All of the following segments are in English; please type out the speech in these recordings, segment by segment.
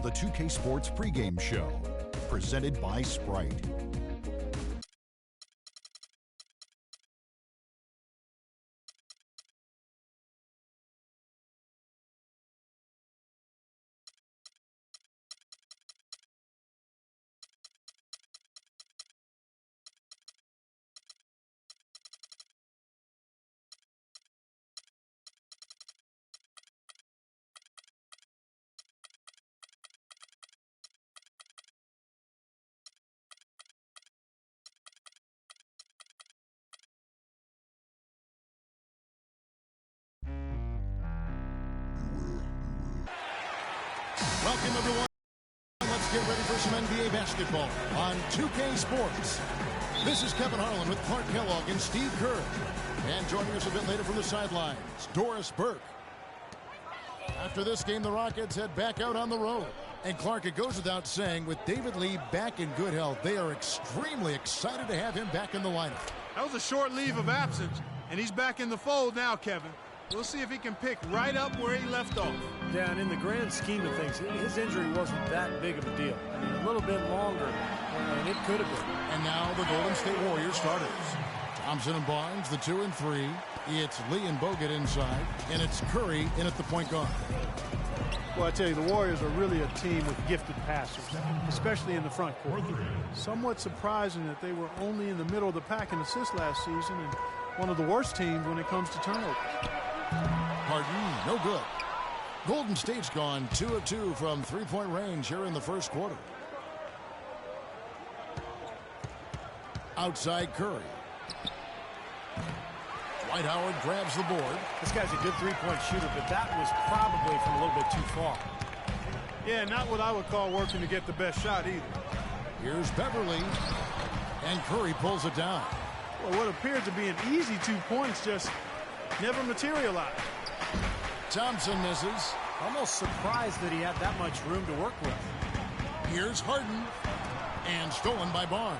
The 2K Sports pregame show, presented by Sprite. Welcome, everyone. Let's get ready for some NBA basketball on 2K Sports. This is Kevin Harlan with Clark Kellogg and Steve Kerr. And joining us a bit later from the sidelines, Doris Burke. After this game, the Rockets head back out on the road. And Clark, it goes without saying, with David Lee back in good health, they are extremely excited to have him back in the lineup. That was a short leave of absence, and he's back in the fold now, Kevin. We'll see if he can pick right up where he left off. Yeah, and in the grand scheme of things, his injury wasn't that big of a deal. I mean, a little bit longer, and it could have been. And now the Golden State Warriors starters. Thompson and Barnes, the 2 and 3. It's Lee and Bogut inside, and it's Curry in at the point guard. Well, I tell you, the Warriors are really a team with gifted passers, especially in the front court. Somewhat surprising that they were only in the middle of the pack in assists last season, and one of the worst teams when it comes to turnovers. Harden, no good. Golden State's gone 2 of 2 from three-point range here in the first quarter. Outside Curry. Dwight Howard grabs the board. This guy's a good three-point shooter, but that was probably from a little bit too far. Yeah, not what I would call working to get the best shot either. Here's Beverly, and Curry pulls it down. Well, what appeared to be an easy 2 points just never materialized. Thompson misses. Almost surprised that he had that much room to work with. Here's Harden, and stolen by Barnes.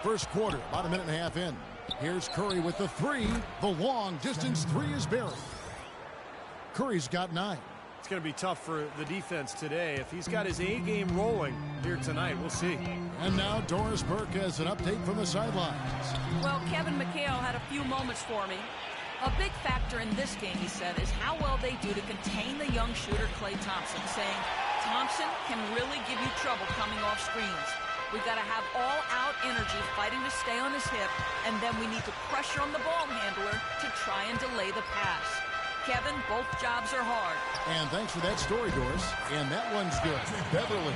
First quarter, about a minute and a half in. Here's Curry with the 3. The long distance 3 is buried. Curry's got 9. It's going to be tough for the defense today. If he's got his A game rolling here tonight, we'll see. And now Doris Burke has an update from the sidelines. Well, Kevin McHale had a few moments for me. A big factor in this game, he said, is how well they do to contain the young shooter Klay Thompson, saying Thompson can really give you trouble coming off screens. We've got to have all-out energy fighting to stay on his hip, and then we need to pressure on the ball handler to try and delay the pass. Kevin, both jobs are hard. And thanks for that story, Doris. And that one's good. Beverly.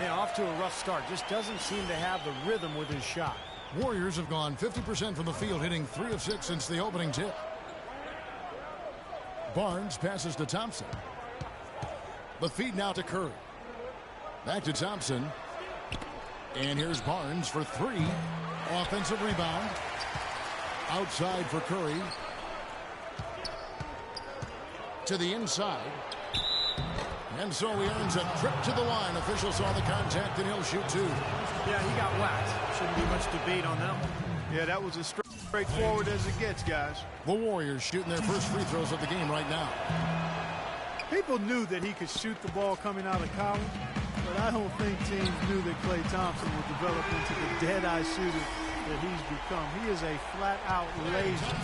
Yeah, off to a rough start. Just doesn't seem to have the rhythm with his shot. Warriors have gone 50% from the field, hitting 3 of 6 since the opening tip. Barnes passes to Thompson. The feed now to Curry. Back to Thompson. And here's Barnes for 3. Offensive rebound. Outside for Curry. To the inside. And so he earns a trip to the line. Official saw the contact, and he'll shoot 2. Yeah, he got whacked. Shouldn't be much debate on that one. Yeah, that was as straightforward as it gets, guys. The Warriors shooting their first free throws of the game right now. People knew that he could shoot the ball coming out of college, but I don't think teams knew that Klay Thompson would develop into the dead-eye shooter that he's become. He is a flat-out laser,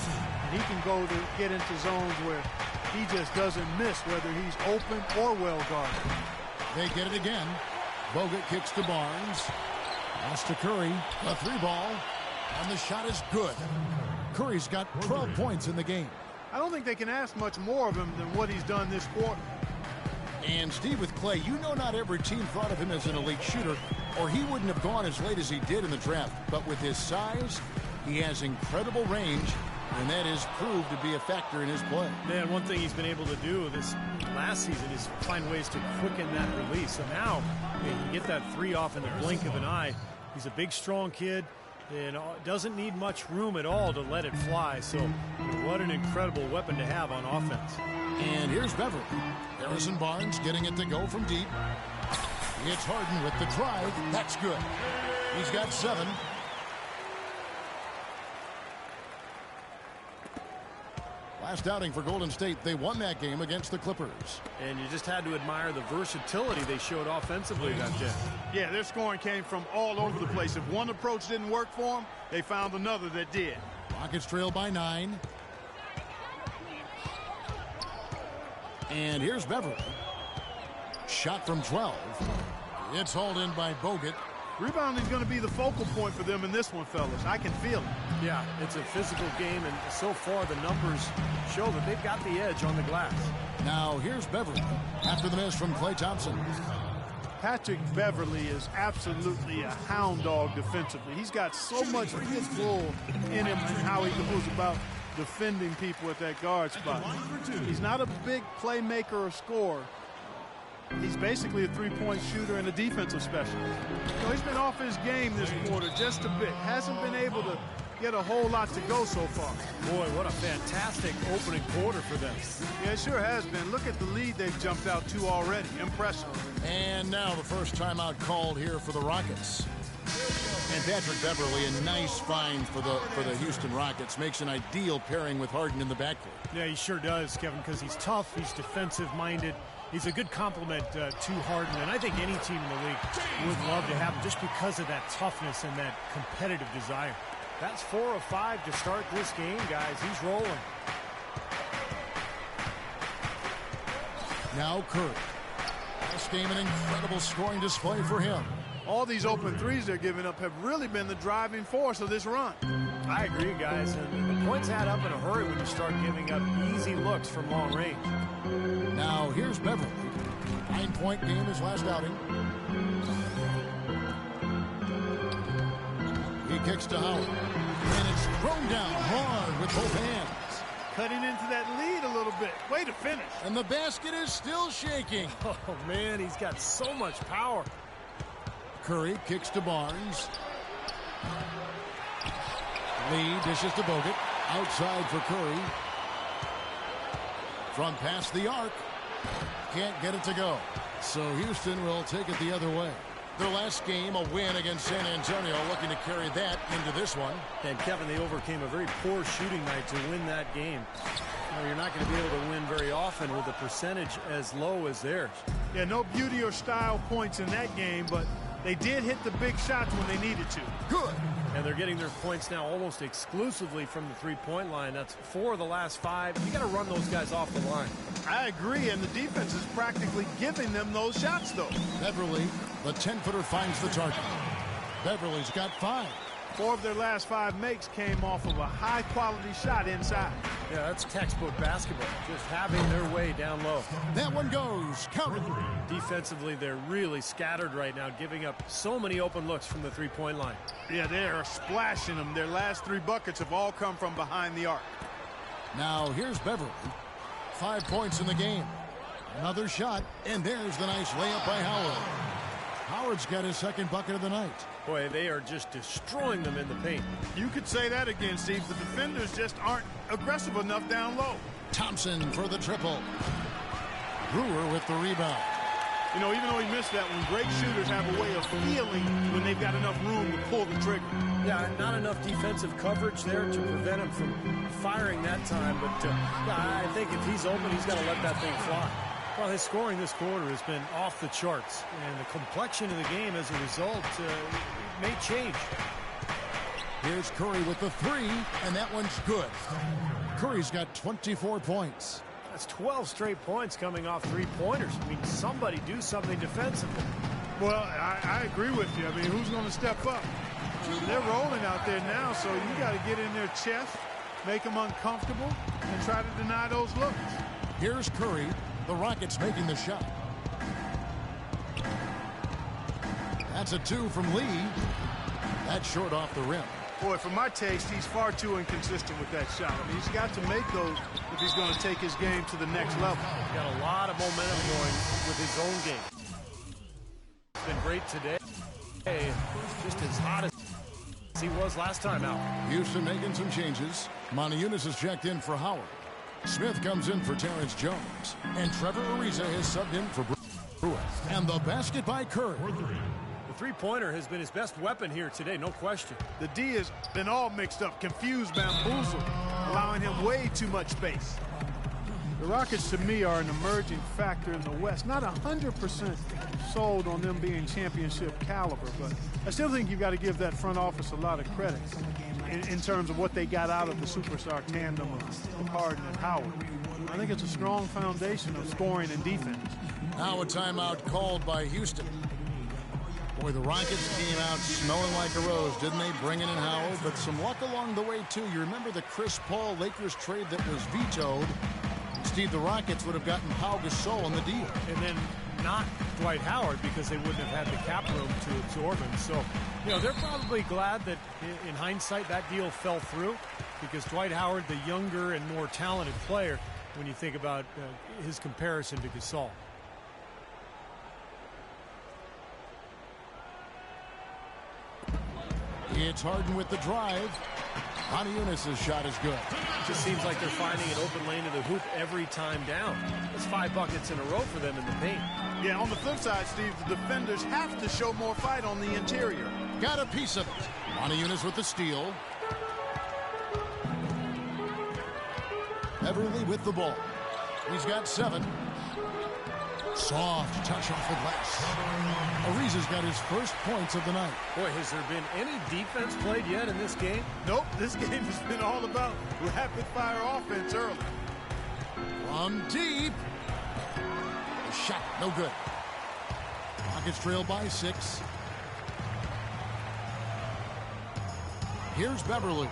and he can go to get into zones where he just doesn't miss, whether he's open or well guarded. They get it again. Bogut kicks to Barnes. Pass to Curry. A 3-ball. And the shot is good. Curry's got 12 points in the game. I don't think they can ask much more of him than what he's done this quarter. And Steve, with Klay, you know not every team thought of him as an elite shooter, or he wouldn't have gone as late as he did in the draft. But with his size, he has incredible range, and that has proved to be a factor in his play. Man, one thing he's been able to do this last season is find ways to quicken that release. So now he can get that 3 off in the blink of an eye. He's a big, strong kid and doesn't need much room at all to let it fly. So what an incredible weapon to have on offense. And here's Beverly. Harrison Barnes getting it to go from deep. It's Harden with the drive. That's good. He's got 7. Last outing for Golden State, they won that game against the Clippers. And you just had to admire the versatility they showed offensively that day. Yeah, their scoring came from all over the place. If one approach didn't work for them, they found another that did. Rockets trail by 9. And here's Beverly. Shot from 12. It's hauled in by Bogut. Rebounding is going to be the focal point for them in this one, fellas. I can feel it. Yeah, it's a physical game, and so far the numbers show that they've got the edge on the glass. Now here's Beverly after the miss from Klay Thompson. Patrick Beverly is absolutely a hound dog defensively. He's got so much pit bull in him and how he goes about defending people at that guard spot. He's not a big playmaker or scorer. He's basically a three-point shooter and a defensive specialist. You know, he's been off his game this quarter just a bit. Hasn't been able to get a whole lot to go so far. Boy, what a fantastic opening quarter for them. Yeah, it sure has been. Look at the lead they've jumped out to already. Impressive. And now the first timeout called here for the Rockets. And Patrick Beverly, a nice find for the Houston Rockets, makes an ideal pairing with Harden in the backcourt. Yeah, he sure does, Kevin, because he's tough, he's defensive-minded. He's a good complement to Harden, and I think any team in the league would love to have him just because of that toughness and that competitive desire. That's 4 of 5 to start this game, guys. He's rolling. Now Curry. This game an incredible scoring display for him. All these open threes they're giving up have really been the driving force of this run. I agree, guys. And the points add up in a hurry when you start giving up easy looks from long range. Now here's Beverly. 9-point game his last outing. He kicks to Howard. And it's thrown down hard with both hands. Cutting into that lead a little bit. Way to finish. And the basket is still shaking. Oh, man, he's got so much power. Curry kicks to Barnes. Lee dishes to Bogut. Outside for Curry. From past the arc. Can't get it to go. So Houston will take it the other way. Their last game, a win against San Antonio, looking to carry that into this one. And Kevin, they overcame a very poor shooting night to win that game. You know, you're not going to be able to win very often with a percentage as low as theirs. Yeah, no beauty or style points in that game, but they did hit the big shots when they needed to. Good. And they're getting their points now almost exclusively from the three-point line. That's 4 of the last 5. You got to run those guys off the line. I agree, and the defense is practically giving them those shots, though. Beverly, the 10-footer, finds the target. Beverly's got 5. 4 of their last 5 makes came off of a high-quality shot inside. Yeah, that's textbook basketball, just having their way down low. That one goes. Counted. Defensively, they're really scattered right now, giving up so many open looks from the three-point line. Yeah, they are splashing them. Their last 3 buckets have all come from behind the arc. Now here's Beverly. 5 points in the game. Another shot, and there's the nice layup by Howard. Howard's got his second bucket of the night. Boy, they are just destroying them in the paint. You could say that again, Steve. The defenders just aren't aggressive enough down low. Thompson for the triple. Brewer with the rebound. You know, even though he missed that one, great shooters have a way of feeling when they've got enough room to pull the trigger. Yeah, not enough defensive coverage there to prevent him from firing that time. But I think if he's open, he's got to let that thing fly. Well, his scoring this quarter has been off the charts, and the complexion of the game as a result may change. Here's Curry with the 3, and that one's good. Curry's got 24 points. That's 12 straight points coming off three-pointers. I mean, somebody do something defensively. Well, I agree with you. I mean, who's going to step up? They're rolling out there now, so you got to get in their chest, make them uncomfortable, and try to deny those looks. Here's Curry. The Rockets making the shot. That's a 2 from Lee. That's short off the rim. Boy, for my taste, he's far too inconsistent with that shot. I mean, he's got to make those if he's going to take his game to the next level. He's got a lot of momentum going with his own game. It's been great today. Just as hot as he was last time out. Houston making some changes. Moniunas is checked in for Howard. Smith comes in for Terrence Jones. And Trevor Ariza has subbed in for Brewer. And the basket by Curry. The three-pointer has been his best weapon here today, no question. The D has been all mixed up, confused, bamboozled, allowing him way too much space. The Rockets, to me, are an emerging factor in the West. Not 100% sold on them being championship caliber, but I still think you've got to give that front office a lot of credit in terms of what they got out of the superstar tandem of Harden and Howard. I think it's a strong foundation of scoring and defense. Now a timeout called by Houston. Boy, the Rockets came out smelling like a rose, didn't they? Bringing in Howard, but some luck along the way, too. You remember the Chris Paul Lakers trade that was vetoed? Steve, the Rockets would have gotten Pau Gasol in the deal. And then not Dwight Howard because they wouldn't have had the cap room to absorb him. So, you know, they're probably glad that in hindsight that deal fell through because Dwight Howard, the younger and more talented player, when you think about his comparison to Gasol. It's Harden with the drive. Moniunas' shot is good. It just seems like they're finding an open lane to the hoop every time down. That's 5 buckets in a row for them in the paint. Yeah, on the flip side, Steve, the defenders have to show more fight on the interior. Got a piece of it. Moniunas with the steal. Everly with the ball. He's got 7. Soft touch off the glass. Ariza's got his first points of the night. Boy, has there been any defense played yet in this game? Nope, this game has been all about rapid-fire offense early. From deep. The shot, no good. Rockets trail by 6. Here's Beverly.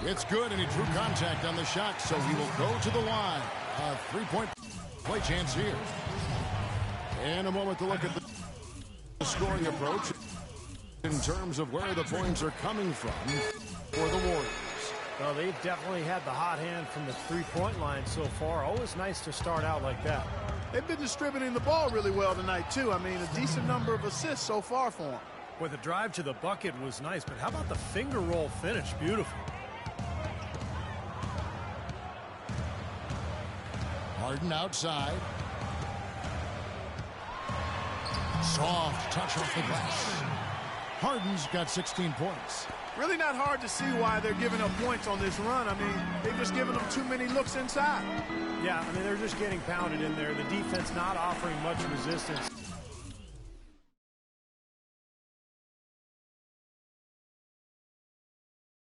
It's good, and he drew contact on the shot, so he will go to the line. A 3-point play chance here. And a moment to look at the scoring approach in terms of where the points are coming from for the Warriors. Well, they've definitely had the hot hand from the three-point line so far. Always nice to start out like that. They've been distributing the ball really well tonight, too. I mean, a decent number of assists so far for them. Boy, the drive to the bucket was nice, but how about the finger roll finish? Beautiful. Harden outside. Soft touch off the glass. Harden's got 16 points. Really not hard to see why they're giving up points on this run. I mean, they've just given them too many looks inside. Yeah, I mean, they're just getting pounded in there. The defense not offering much resistance.